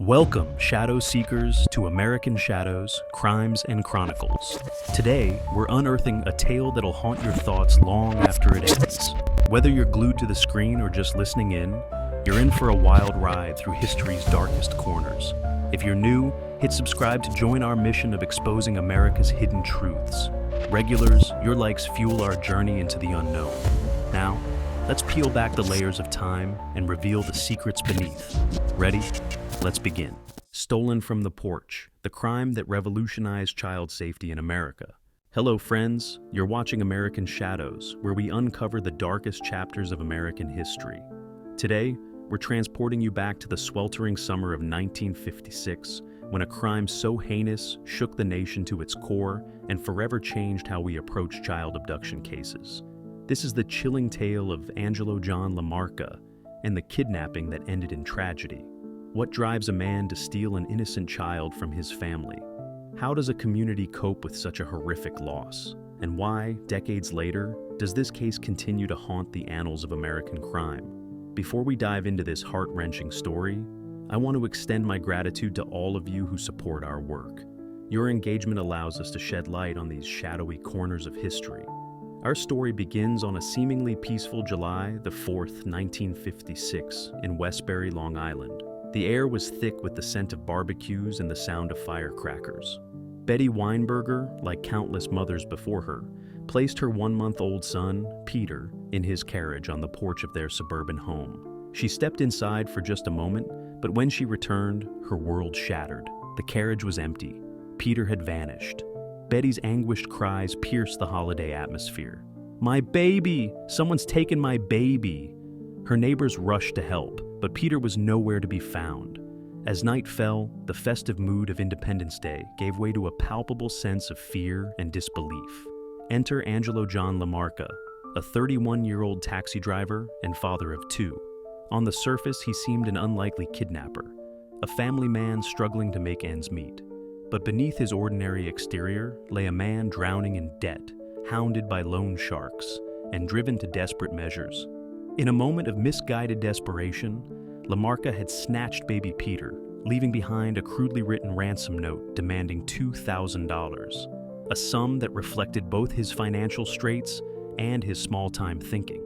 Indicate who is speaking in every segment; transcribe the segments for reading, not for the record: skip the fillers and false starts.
Speaker 1: Welcome, Shadow Seekers, to American Shadows, Crimes and Chronicles. Today, we're unearthing a tale that'll haunt your thoughts long after it ends. Whether you're glued to the screen or just listening in, you're in for a wild ride through history's darkest corners. If you're new, hit subscribe to join our mission of exposing America's hidden truths. Regulars, your likes fuel our journey into the unknown. Now, let's peel back the layers of time and reveal the secrets beneath. Ready? Let's begin. Stolen from the Porch, the crime that revolutionized child safety in America. Hello friends, you're watching American Shadows, where we uncover the darkest chapters of American history. Today, we're transporting you back to the sweltering summer of 1956, when a crime so heinous shook the nation to its core and forever changed how we approach child abduction cases. This is the chilling tale of Angelo John LaMarca and the kidnapping that ended in tragedy. What drives a man to steal an innocent child from his family? How does a community cope with such a horrific loss? And why, decades later, does this case continue to haunt the annals of American crime? Before we dive into this heart-wrenching story, I want to extend my gratitude to all of you who support our work. Your engagement allows us to shed light on these shadowy corners of history. Our story begins on a seemingly peaceful July the 4th, 1956, in Westbury, Long Island. The air was thick with the scent of barbecues and the sound of firecrackers. Betty Weinberger, like countless mothers before her, placed her one-month-old son, Peter, in his carriage on the porch of their suburban home. She stepped inside for just a moment, but when she returned, her world shattered. The carriage was empty. Peter had vanished. Betty's anguished cries pierced the holiday atmosphere. "My baby! Someone's taken my baby!" Her neighbors rushed to help, but Peter was nowhere to be found. As night fell, the festive mood of Independence Day gave way to a palpable sense of fear and disbelief. Enter Angelo John LaMarca, a 31-year-old taxi driver and father of two. On the surface, he seemed an unlikely kidnapper, a family man struggling to make ends meet. But beneath his ordinary exterior lay a man drowning in debt, hounded by loan sharks, and driven to desperate measures. In a moment of misguided desperation, LaMarca had snatched baby Peter, leaving behind a crudely written ransom note demanding $2,000, a sum that reflected both his financial straits and his small-time thinking.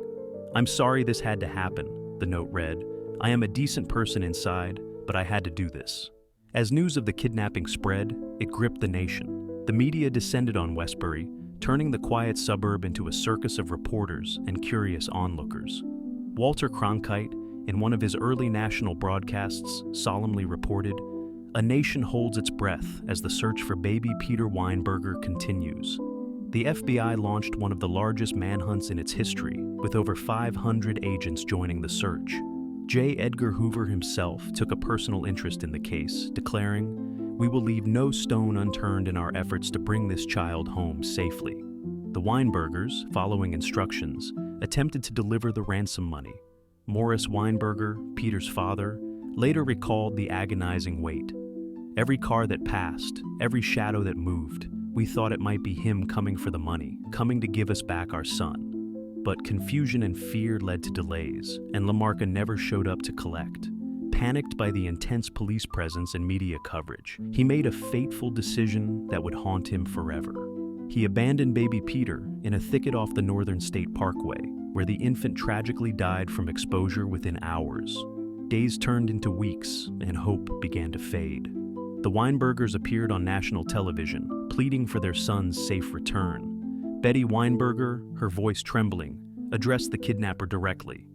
Speaker 1: "I'm sorry this had to happen," the note read. "I am a decent person inside, but I had to do this." As news of the kidnapping spread, it gripped the nation. The media descended on Westbury, turning the quiet suburb into a circus of reporters and curious onlookers. Walter Cronkite, in one of his early national broadcasts, solemnly reported, "A nation holds its breath as the search for baby Peter Weinberger continues." The FBI launched one of the largest manhunts in its history, with over 500 agents joining the search. J.EdgarHoover himself took a personal interest in the case, declaring, "We will leave no stone unturned in our efforts to bring this child home safely." The Weinbergers, following instructions, attempted to deliver the ransom money. Morris Weinberger, Peter's father, later recalled the agonizing wait. "Every car that passed, every shadow that moved, we thought it might be him coming for the money, coming to give us back our son." But confusion and fear led to delays, and LaMarca never showed up to collect. Panicked by the intense police presence and media coverage, he made a fateful decision that would haunt him forever. He abandoned baby Peter in a thicket off the Northern State Parkway, where the infant tragically died from exposure within hours. Days turned into weeks, and hope began to fade. The Weinbergers appeared on national television, pleading for their son's safe return. Betty Weinberger, her voice trembling, addressed the kidnapper directly.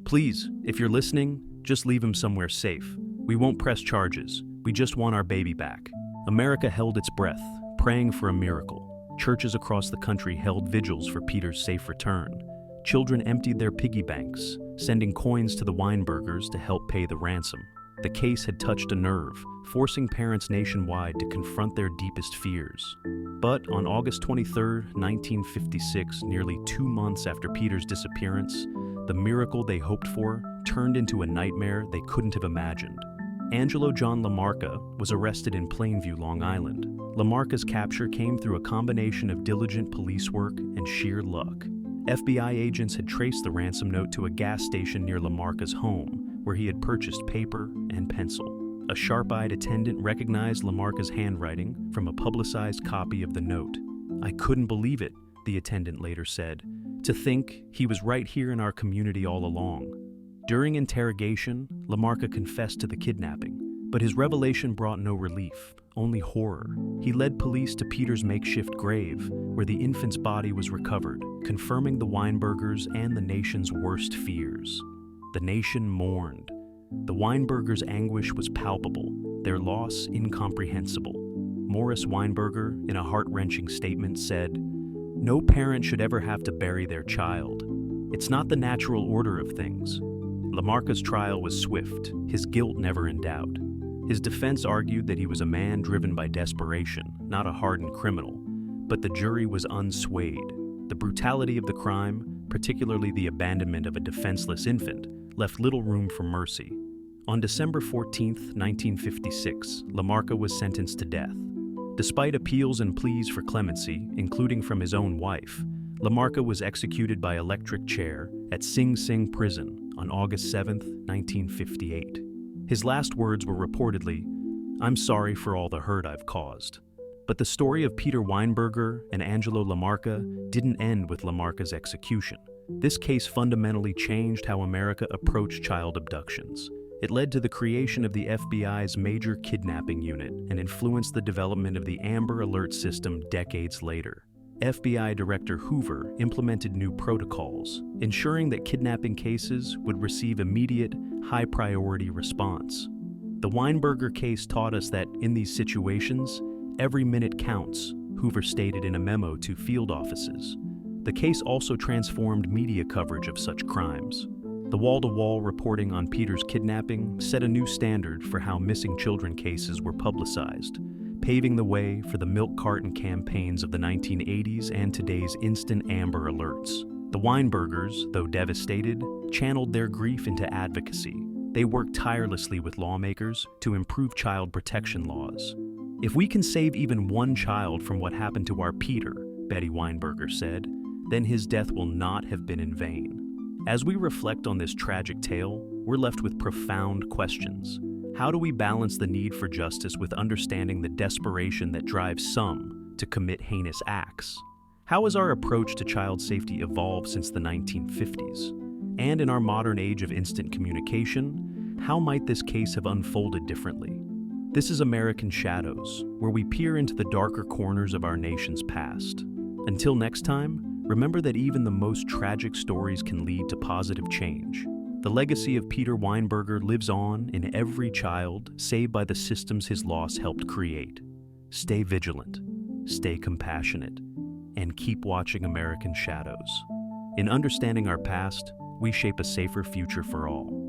Speaker 1: "Please, if you're listening, just leave him somewhere safe. We won't press charges. We just want our baby back." America held its breath, praying for a miracle. Churches across the country held vigils for Peter's safe return. Children emptied their piggy banks, sending coins to the Weinbergers to help pay the ransom. The case had touched a nerve, forcing parents nationwide to confront their deepest fears. But on August 23, 1956, nearly 2 months after Peter's disappearance, the miracle they hoped for turned into a nightmare they couldn't have imagined. Angelo John LaMarca was arrested in Plainview, Long Island. LaMarca's capture came through a combination of diligent police work and sheer luck. FBI agents had traced the ransom note to a gas station near LaMarca's home, where he had purchased paper and pencil. A sharp-eyed attendant recognized Lamarca's handwriting from a publicized copy of the note. "I couldn't believe it," the attendant later said. "To think he was right here in our community all along." During interrogation, Lamarca confessed to the kidnapping, but his revelation brought no relief, only horror. He led police to Peter's makeshift grave, where the infant's body was recovered, confirming the Weinbergers and the nation's worst fears. The nation mourned. The Weinbergers' anguish was palpable, their loss incomprehensible. Morris Weinberger, in a heart-wrenching statement, said, "No parent should ever have to bury their child. It's not the natural order of things." Lamarca's trial was swift, his guilt never in doubt. His defense argued that he was a man driven by desperation, not a hardened criminal, but the jury was unswayed. The brutality of the crime, particularly the abandonment of a defenseless infant, left little room for mercy. On December 14, 1956, Lamarca was sentenced to death. Despite appeals and pleas for clemency, including from his own wife, Lamarca was executed by electric chair at Sing Sing Prison on August 7, 1958. His last words were reportedly, "I'm sorry for all the hurt I've caused." But the story of Peter Weinberger and Angelo Lamarca didn't end with Lamarca's execution. This case fundamentally changed how America approached child abductions. It led to the creation of the FBI's Major Kidnapping Unit and influenced the development of the Amber Alert system decades later. FBI Director Hoover implemented new protocols, ensuring that kidnapping cases would receive immediate, high-priority response. The Weinberger case taught us that, in these situations, every minute counts, Hoover stated in a memo to field offices. The case also transformed media coverage of such crimes. The wall-to-wall reporting on Peter's kidnapping set a new standard for how missing children cases were publicized, paving the way for the milk carton campaigns of the 1980s and today's instant Amber Alerts. The Weinbergers, though devastated, channeled their grief into advocacy. They worked tirelessly with lawmakers to improve child protection laws. "If we can save even one child from what happened to our Peter," Betty Weinberger said, "then his death will not have been in vain." As we reflect on this tragic tale, we're left with profound questions. How do we balance the need for justice with understanding the desperation that drives some to commit heinous acts? How has our approach to child safety evolved since the 1950s? And in our modern age of instant communication, how might this case have unfolded differently? This is American Shadows, where we peer into the darker corners of our nation's past. Until next time, remember that even the most tragic stories can lead to positive change. The legacy of Peter Weinberger lives on in every child saved by the systems his loss helped create. Stay vigilant, stay compassionate, and keep watching American Shadows. In understanding our past, we shape a safer future for all.